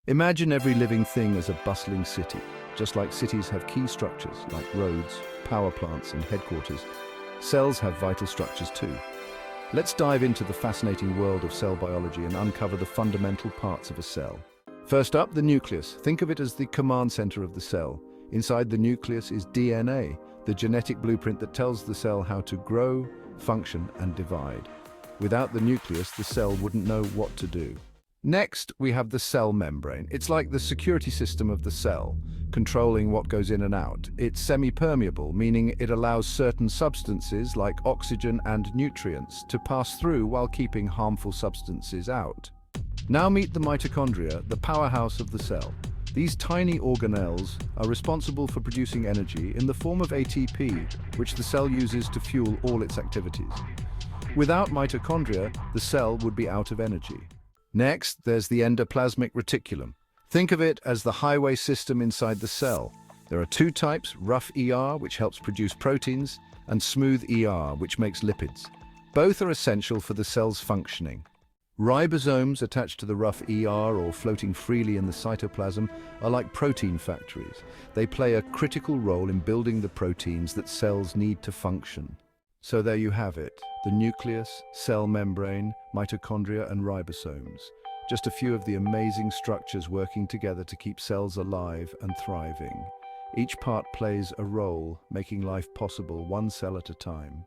Imagine every living thing as a bustling city. Just like cities have key structures like roads, power plants, and headquarters, cells have vital structures too. Let's dive into the fascinating world of cell biology and uncover the fundamental parts of a cell. First up, the nucleus. Think of it as the command center of the cell. Inside the nucleus is DNA, the genetic blueprint that tells the cell how to grow, function, and divide. Without the nucleus, the cell wouldn't know what to do. Next, we have the cell membrane. It's like the security system of the cell, controlling what goes in and out. It's semi-permeable, meaning it allows certain substances like oxygen and nutrients to pass through while keeping harmful substances out. Now meet the mitochondria, the powerhouse of the cell. These tiny organelles are responsible for producing energy in the form of ATP, which the cell uses to fuel all its activities. Without mitochondria, the cell would be out of energy. Next, there's the endoplasmic reticulum. Think of it as the highway system inside the cell. There are two types, rough ER, which helps produce proteins, and smooth ER, which makes lipids. Both are essential for the cell's functioning. Ribosomes attached to the rough ER or floating freely in the cytoplasm are like protein factories. They play a critical role in building the proteins that cells need to function. So there you have it, the nucleus, cell membrane, mitochondria, and ribosomes. Just a few of the amazing structures working together to keep cells alive and thriving. Each part plays a role, making life possible one cell at a time.